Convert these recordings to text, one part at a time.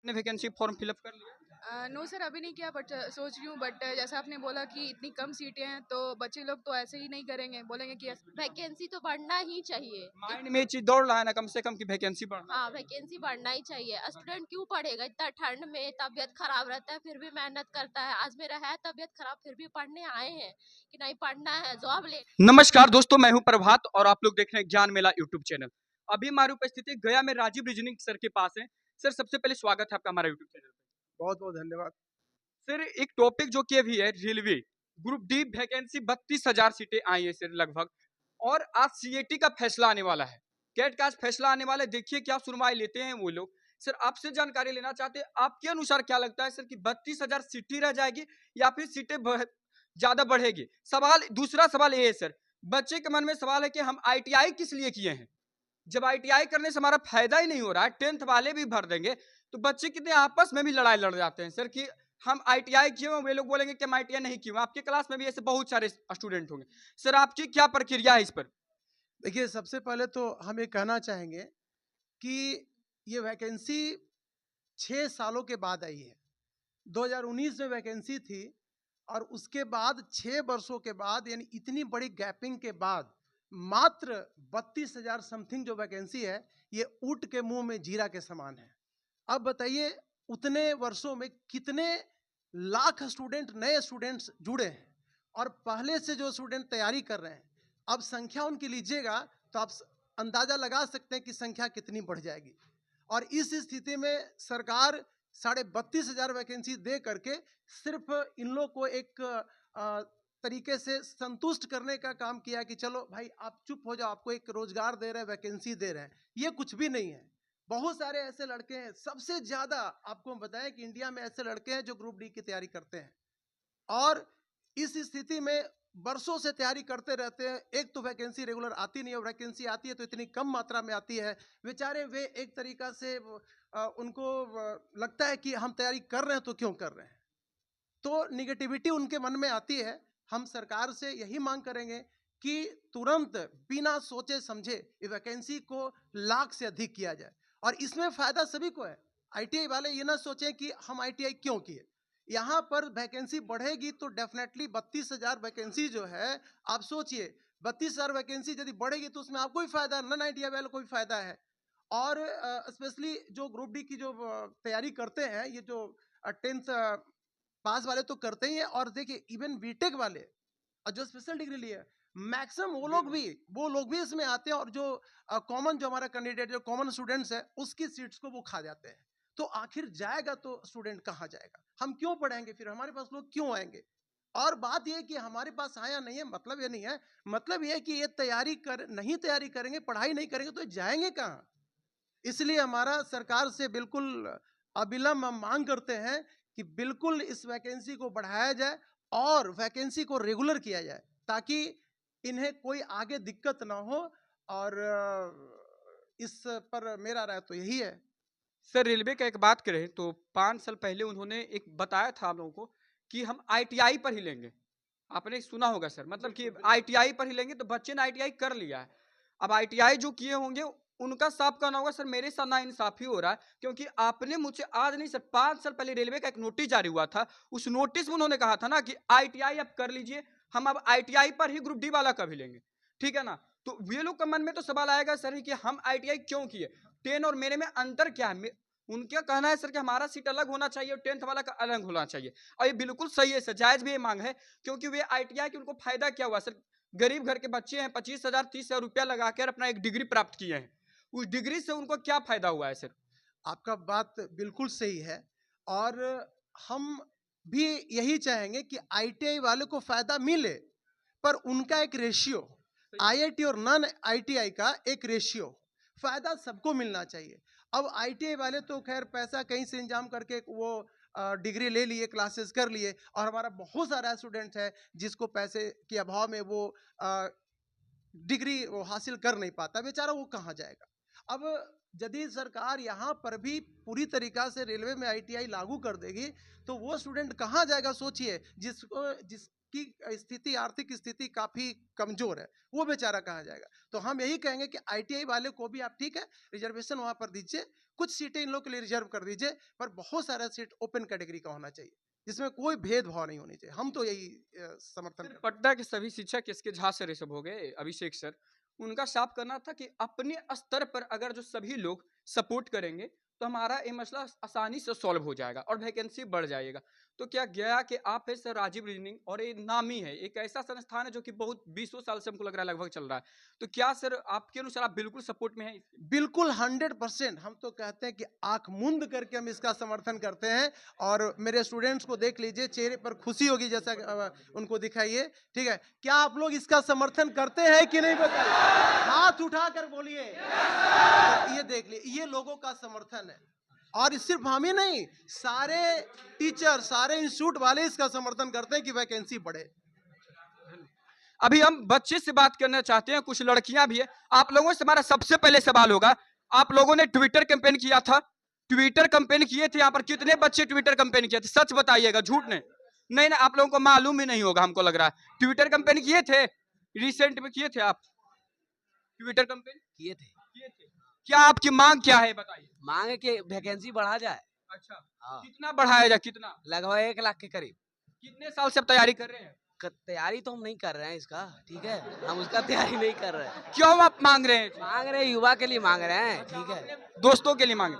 ने vacancy form fill up कर लिया? नो सर अभी नहीं किया बट सोच रही हूँ बट जैसा आपने बोला कि इतनी कम सीटें हैं तो बच्चे लोग तो ऐसे ही नहीं करेंगे, बोलेंगे कि वैकेंसी तो बढ़ना ही चाहिए। माइंड में ये चीज दौड़ रहा है ना कम से कम कि वैकेंसी बढ़ना हाँ, चाहिए। वैकेंसी बढ़ना ही चाहिए। स्टूडेंट क्यों पढ़ेगा इतना ठंड में, तबीयत खराब रहता है फिर भी मेहनत करता है। आज मेरा है तबीयत खराब फिर भी पढ़ने आए हैं कि नहीं पढ़ना है, जॉब ले। नमस्कार दोस्तों, मैं हूं प्रभात और आप लोग देख रहे हैं ज्ञान मेला यूट्यूब चैनल। अभी हमारी उपस्थिति गया में राजीव रीजनिंग सर के पास है। सर सबसे पहले स्वागत है आपका हमारा यूट्यूब चैनल पे। बहुत बहुत धन्यवाद। सर एक टॉपिक जो कि अभी है रेलवे ग्रुप डी वैकेंसी 32,000 सीटें आई है सर लगभग। और आज सीएटी का फैसला आने वाला है, कैट का आज फैसला आने वाला है। देखिए क्या सुनवाई लेते हैं वो लोग। सर आपसे जानकारी लेना चाहते हैं, आपके अनुसार क्या लगता है सर कि 32,000 सीटें रह जाएगी या फिर सीटें ज्यादा बढ़ेगी? सवाल दूसरा सवाल ये है सर, बच्चे के मन में सवाल है कि हम आईटीआई किस लिए किए हैं? जब आईटीआई करने से हमारा फायदा ही नहीं हो रहा है, 10th वाले भी भर देंगे, तो बच्चे कितने आपस में भी लड़ाई लड़ जाते हैं सर कि हम आईटीआई किए हैं, वे लोग बोलेंगे कि हम आईटीआई नहीं किए। आपके क्लास में भी ऐसे बहुत सारे स्टूडेंट होंगे। सर आपकी क्या प्रक्रिया है इस पर? देखिए, सबसे पहले तो हम ये कहना चाहेंगे कि ये वैकेंसी 6 सालों के बाद आई है। 2019 में वैकेंसी थी और उसके बाद 6 वर्षों के बाद, यानी इतनी बड़ी गैपिंग के बाद मात्र 32,000 समथिंग जो वैकेंसी है, ये ऊँट के मुंह में जीरा के समान है। अब बताइए, उतने वर्षों में कितने लाख स्टूडेंट, नए स्टूडेंट्स जुड़े हैं और पहले से जो स्टूडेंट तैयारी कर रहे हैं, अब संख्या उनकी लीजिएगा तो आप अंदाजा लगा सकते हैं कि संख्या कितनी बढ़ जाएगी। और इस स्थिति में सरकार 32,500 वैकेंसी दे करके सिर्फ इन लोग को एक तरीके से संतुष्ट करने का काम किया कि चलो भाई आप चुप हो जाओ, आपको एक रोजगार दे रहे हैं, वैकेंसी दे रहे हैं। ये कुछ भी नहीं है। बहुत सारे ऐसे लड़के हैं, सबसे ज्यादा आपको हम बताएं कि इंडिया में ऐसे लड़के हैं जो ग्रुप डी की तैयारी करते हैं और इस स्थिति में वर्षों से तैयारी करते रहते हैं। एक तो वैकेंसी रेगुलर आती नहीं है, वैकेंसी आती है तो इतनी कम मात्रा में आती है। बेचारे वे एक तरीका से उनको लगता है कि हम तैयारी कर रहे हैं तो क्यों कर रहे हैं, तो निगेटिविटी उनके मन में आती है। हम सरकार से यही मांग करेंगे कि तुरंत बिना सोचे समझे वैकेंसी को लाख से अधिक किया जाए और इसमें फायदा सभी को है। आईटीआई वाले ये ना सोचें कि हम आईटीआई क्यों किए। यहाँ पर वैकेंसी बढ़ेगी तो डेफिनेटली 32,000 वैकेंसी जो है, आप सोचिए 32,000 वैकेंसी यदि बढ़ेगी तो उसमें आपको भी फायदा है, नॉन आईटीआई वाले को भी फायदा है। और स्पेशली जो ग्रुप डी की जो तैयारी करते हैं, ये जो 10th पास वाले तो करते ही हैं, और देखिए इवन बीटेक वाले और जो स्पेशल डिग्री लिए मैक्सिमम वो लोग भी इसमें आते हैं और जो कॉमन जो हमारा कैंडिडेट जो कॉमन स्टूडेंट्स है उसकी सीट्स को वो खा जाते हैं। तो आखिर जाएगा तो स्टूडेंट कहाँ जाएगा? हम क्यों पढ़ाएंगे फिर? हमारे पास लोग क्यों आएंगे? और बात यह कि हमारे पास आया नहीं है मतलब ये नहीं है, मतलब ये है कि ये नहीं तैयारी करेंगे, पढ़ाई नहीं करेंगे तो जाएंगे कहाँ? इसलिए हमारा सरकार से बिल्कुल अविलंब हम मांग करते हैं कि बिल्कुल इस वैकेंसी को बढ़ाया जाए और वैकेंसी को रेगुलर किया जाए ताकि इन्हें कोई आगे दिक्कत ना हो। और इस पर मेरा राय तो यही है। सर रेलवे का एक बात करें तो 5 साल पहले उन्होंने एक बताया था हम लोगों को कि हम आईटीआई पर ही लेंगे। आपने सुना होगा सर, मतलब कि आईटीआई पर ही लेंगे। तो बच्चे ने आईटीआई कर लिया है, अब आईटीआई जो किए होंगे उनका साफ कहना होगा सर मेरे साथ ना इंसाफी हो रहा है, क्योंकि आपने मुझसे आज नहीं सर 5 साल पहले रेलवे का एक नोटिस जारी हुआ था। उस नोटिस में उन्होंने कहा था ना कि आईटीआई आप कर लीजिए, हम अब आईटीआई पर ही ग्रुप डी वाला कभी लेंगे, ठीक है ना? तो वे लोग का मन में तो सवाल आएगा सर कि हम आईटीआई क्यों किए, 10 और मेरे में अंतर क्या है? उनका कहना है सर कि हमारा सीट अलग होना चाहिए और 10th वाला का अलग होना चाहिए। और ये बिल्कुल सही है सर, जायज भी ये मांग है, क्योंकि वे आईटीआई की उनको फायदा क्या हुआ सर? गरीब घर के बच्चे हैं, 25,000 30,000 रुपया लगाकर अपना एक डिग्री प्राप्त किए हैं, उस डिग्री से उनको क्या फायदा हुआ है सर? आपका बात बिल्कुल सही है और हम भी यही चाहेंगे कि आईटीआई वाले को फायदा मिले, पर उनका एक रेशियो, आईआईटी और नॉन आईटीआई का एक रेशियो, फायदा सबको मिलना चाहिए। अब आईटीआई वाले तो खैर पैसा कहीं से इंतजाम करके वो डिग्री ले लिए, क्लासेस कर लिए, और हमारा बहुत सारा स्टूडेंट है जिसको पैसे के अभाव में वो डिग्री वो हासिल कर नहीं पाता, बेचारा वो कहाँ जाएगा? अब यदि सरकार यहाँ पर भी पूरी तरीका से रेलवे में आईटीआई लागू कर देगी तो वो स्टूडेंट कहाँ जाएगा? सोचिए, की स्थिति, आर्थिक स्थिति काफ़ी कमज़ोर है, वो बेचारा कहाँ जाएगा? तो हम यही कहेंगे कि आईटीआई वाले को भी आप ठीक है, रिजर्वेशन वहाँ पर दीजिए, कुछ सीटें इन लोग के लिए रिजर्व कर दीजिए, पर बहुत सारा सीट ओपन कैटेगरी का होना चाहिए, जिसमें कोई भेदभाव नहीं होनी चाहिए। हम तो यही समर्थन सर, करते हैं। पटना के सभी शिक्षक इसके झा सर ये सब हो गए, अभिषेक सर, उनका साफ करना था कि अपने स्तर पर अगर जो सभी लोग सपोर्ट करेंगे तो हमारा ये मसला आसानी से सॉल्व हो जाएगा और वैकेंसी बढ़ जाएगा। तो क्या गया कि आप है सर राजीव रीजनिंग, और ये नामी है, एक ऐसा संस्थान है जो कि बहुत 20 साल से हमको लग रहा है लगभग चल रहा है, तो क्या सर आपके अनुसार आप बिल्कुल सपोर्ट में है? बिल्कुल 100%। हम तो कहते हैं कि आंख मूंद करके हम इसका समर्थन करते हैं, और मेरे स्टूडेंट्स को देख लीजिए, चेहरे पर खुशी होगी, जैसा उनको दिखाइए, ठीक है? क्या आप लोग इसका समर्थन करते हैं कि नहीं, बताइए, हाथ उठाकर बोलिए। तो ये देख लीजिए, ये लोगों का समर्थन है, और सिर्फ हम ही नहीं, सारे टीचर, सारे इंस्टीट्यूट वाले इसका समर्थन करते हैं कि वैकेंसी बढ़े। अभी हम बच्चे से बात करना चाहते हैं, कुछ लड़कियां भी है। आप लोगों से हमारा सबसे पहले सवाल होगा, आप लोगों ने ट्विटर कैंपेन किया था, ट्विटर कैंपेन किए थे, यहाँ पर कितने बच्चे ट्विटर कैंपेन किए थे? सच बताइएगा, झूठ नहीं। नहीं ना, आप लोगों को मालूम ही नहीं होगा, हमको लग रहा है। ट्विटर कैंपेन किए थे, रिसेंट में किए थे आप ट्विटर कैंपेन? किए थे। क्या आपकी मांग क्या है बताइए? मांग है कि वैकेंसी बढ़ा जाए। अच्छा, हाँ, कितना बढ़ाया जाए, कितना? लगभग 1 लाख के करीब। कितने साल से आप तैयारी कर रहे हैं? तैयारी तो हम नहीं कर रहे हैं इसका, ठीक है, हम उसका तैयारी नहीं कर रहे हैं। क्यों आप मांग रहे हैं? मांग रहे हैं, युवा के लिए मांग रहे हैं, ठीक है। दोस्तों के लिए मांगे।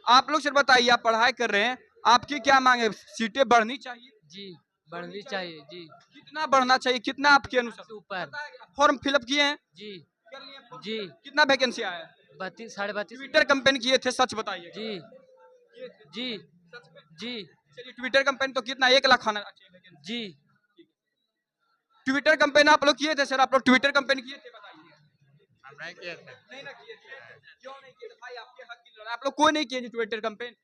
आप लोग सर बताइए, आप पढ़ाई कर रहे हैं, आपकी क्या मांग है? सीटें बढ़नी चाहिए? जी, बढ़नी चाहिए जी। कितना बढ़ना चाहिए, कितना आपके अनुसार? ऊपर फॉर्म फिलअप किए हैं? जी जी। कितना वैकेंसी आया है? 32 साढ़े 32 ट्विटर कैंपेन किए थे, सच बताइए। जी जी जी चलिए, ट्विटर कैंपेन तो कितना, 1 लाख आना चाहिए वैकेंसी। जी। ट्विटर कैंपेन आप लोग किए थे सर? आप लोग ट्विटर कैंपेन किए थे, बताइए। हम नहीं किए थे। नहीं ना किए थे, क्यों नहीं किए थे भाई? आपके हक की लड़ाई, आप लोग कोई नहीं किए जी ट्विटर कैंपेन?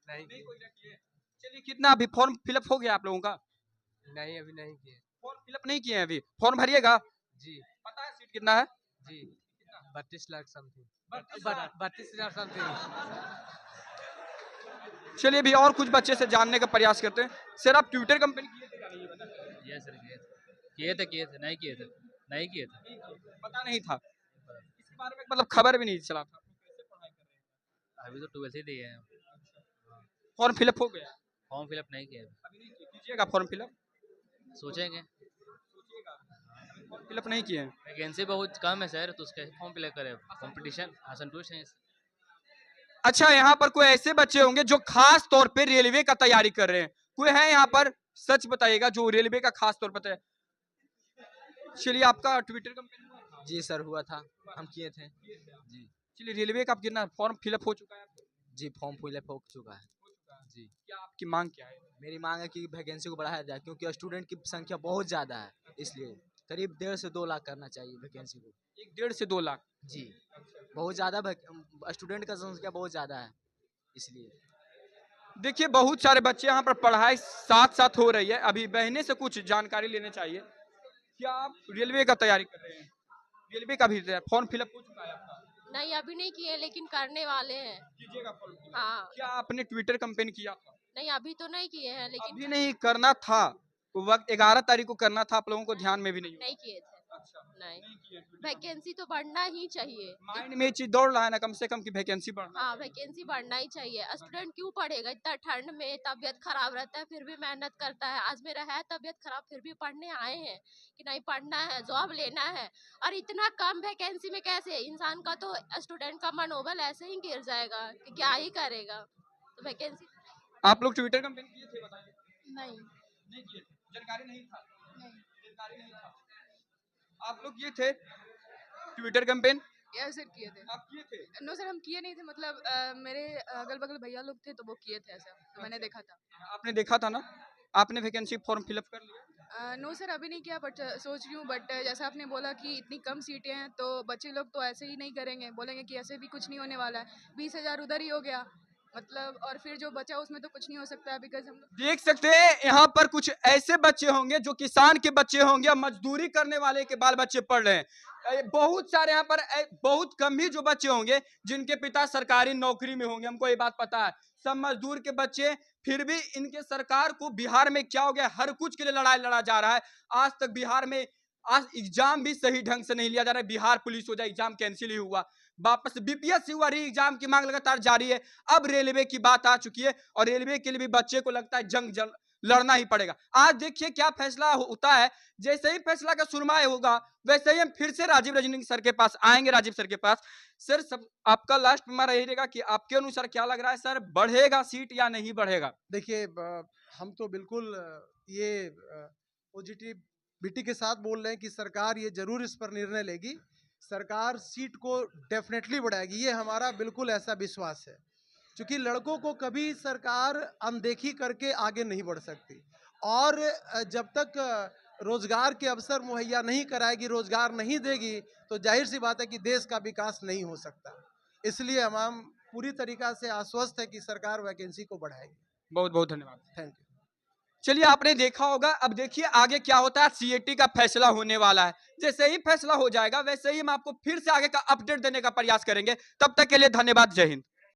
नहीं कोई ना किए। चलिए, कितना अभी फॉर्म फिलअप हो गया आप लोगों का? नहीं, अभी नहीं किए। फॉर्म फिलअप नहीं किए हैं अभी, फॉर्म भरिएगा। जी पता है सीट कितना है? जी 32 लाख समथिंग। 32 32,000 समथिंग। चलिए, अभी और कुछ बच्चे से जानने का प्रयास करते हैं। सर, आप ट्विटर कैंपेन किए थे क्या नहीं, ये बताइए। ये सर किए थे, नहीं किए थे। पता नहीं था इसके बारे में, मतलब खबर भी नहीं चला था। कैसे पढ़ाई कर रहे हैं? अभी तो 12th ही दिए हैं। फॉर्म फिलअप हो गया? फॉर्म फिलअप नहीं किए, अभी नहीं किए, कीजिएगा फॉर्म फिलअप। सोचेंगे। फॉर्म फिलअप नहीं किए हैं? वैकेंसी बहुत कम है सर, तो उसका फॉर्म फिलअप करें। कंपटीशन असंतुष्ट है। अच्छा, यहाँ पर कोई ऐसे बच्चे होंगे जो खास तौर पे रेलवे का तैयारी कर रहे हैं? कोई है यहाँ पर? सच बताइएगा, जो रेलवे का खास तौर पर तैयारी। चलिए, आपका ट्विटर कैंपेन हुआ था? जी सर, हुआ था, हम किए थे। जी चलिए, रेलवे का आप कितना फॉर्म फिलअप हो चुका है? जी, फॉर्म फिलअप हो चुका है। जी। क्या आपकी मांग क्या है? मेरी मांग है कि वैकेंसी को बढ़ाया जाए, क्योंकि स्टूडेंट की संख्या बहुत ज़्यादा है, इसलिए करीब 1.5 से 2 लाख करना चाहिए वैकेंसी को। 1.5 से 2 लाख? जी, बहुत ज़्यादा स्टूडेंट का संख्या बहुत ज़्यादा है, इसलिए। देखिए, बहुत सारे बच्चे यहाँ पर पढ़ाई साथ साथ हो रही है। अभी बहने से कुछ जानकारी लेने चाहिए। क्या आप रेलवे का तैयारी कर रहे हैं? रेलवे का भी फॉर्म फिलअप हो चुका है आपका? नहीं, अभी नहीं किए, लेकिन करने वाले हैं। कीजिएगा फॉर्म फिलअप। हाँ। क्या आपने ट्विटर कैंपेन किया था? नहीं, अभी तो नहीं किए हैं, लेकिन अभी नहीं, करना था। वक्त 11 तारीख को करना था, आप लोगों को ध्यान में भी नहीं नहीं किए थे। अच्छा, नहीं, नहीं किए Twitter वैकेंसी तो बढ़ना ही चाहिए। माइंड में ये चीज दौड़ रहा है ना, कम से कम की वैकेंसी बढ़ना। हाँ, वैकेंसी बढ़ना ही चाहिए। स्टूडेंट क्यों पढ़ेगा? इतना ठंड में तबीयत खराब रहता है, फिर भी मेहनत करता है। आज मेरा है तबीयत खराब, फिर भी पढ़ने आए हैं कि नहीं, पढ़ना है, जॉब लेना है। और इतना कम वैकेंसी में कैसे इंसान का, तो स्टूडेंट का मनोबल ऐसे ही गिर जाएगा कि क्या ही करेगा। तो वैकेंसी। आप लोग ट्विटर कैंपेन किए थे, बताइए। नहीं नहीं किए थे, जानकारी नहीं था? नहीं। जानकारी नहीं था। आप लोग किए थे ट्विटर कैंपेन? यस सर, किए थे। आप किए थे? नो सर, हम किए नहीं थे, मतलब मेरे अगल बगल भैया लोग थे, तो वो किए थे ऐसा, तो मैंने देखा था। आपने देखा था ना? आपने वैकेंसी फॉर्म फिलअप कर लिया? नो सर, अभी नहीं किया, बट सोच रही हूँ। बट जैसा आपने बोला कि इतनी कम सीटें हैं, तो बच्चे लोग तो ऐसे ही नहीं करेंगे, बोलेंगे कि ऐसे भी कुछ नहीं होने वाला है, 20,000 उधर ही हो गया, मतलब और फिर जो बचा उसमें तो कुछ नहीं हो सकता बिकॉज हम लोग देख सकते हैं यहाँ पर कुछ ऐसे बच्चे होंगे जो किसान के बच्चे होंगे, मजदूरी करने वाले के बाल बच्चे पढ़ रहे हैं। बहुत सारे यहाँ पर बहुत कम ही जो बच्चे होंगे जिनके पिता सरकारी नौकरी में होंगे, हमको ये बात पता है। सब मजदूर के बच्चे, फिर भी इनके सरकार को बिहार में क्या हो गया, हर कुछ के लिए लड़ाई लड़ा जा रहा है। आज तक बिहार में आज एग्जाम भी सही ढंग से नहीं लिया जा रहा है। बिहार पुलिस हो जाए, एग्जाम कैंसिल ही हुआ, वापस बीपीएससी हुआ, री एग्जाम की मांग लगातार जारी है। अब रेलवे की बात आ चुकी है और रेलवे के लिए भी बच्चे को लगता है जंग लड़ना ही पड़ेगा। आज देखिए क्या फैसला होता है। जैसे ही फैसला का सुनवाई होगा वैसे ही हम फिर से राजीव रजनी सर के पास आएंगे। राजीव सर के पास सर, सब आपका लास्ट में यही रहेगा कि आपके अनुसार क्या लग रहा है सर, बढ़ेगा सीट या नहीं बढ़ेगा? देखिए हम तो बिल्कुल ये पॉजिटिविटी के साथ बोल रहे हैं कि सरकार ये जरूर इस पर निर्णय लेगी। सरकार सीट को डेफिनेटली बढ़ाएगी, ये हमारा बिल्कुल ऐसा विश्वास है। क्योंकि लड़कों को कभी सरकार अनदेखी करके आगे नहीं बढ़ सकती और जब तक रोजगार के अवसर मुहैया नहीं कराएगी, रोजगार नहीं देगी, तो जाहिर सी बात है कि देश का विकास नहीं हो सकता। इसलिए हम पूरी तरीका से आश्वस्त है कि सरकार वैकेंसी को बढ़ाएगी। बहुत बहुत धन्यवाद। Thank you. चलिए, आपने देखा होगा, अब देखिए आगे क्या होता है। सीएटी का फैसला होने वाला है, जैसे ही फैसला हो जाएगा वैसे ही हम आपको फिर से आगे का अपडेट देने का प्रयास करेंगे। तब तक के लिए धन्यवाद, जय हिंद।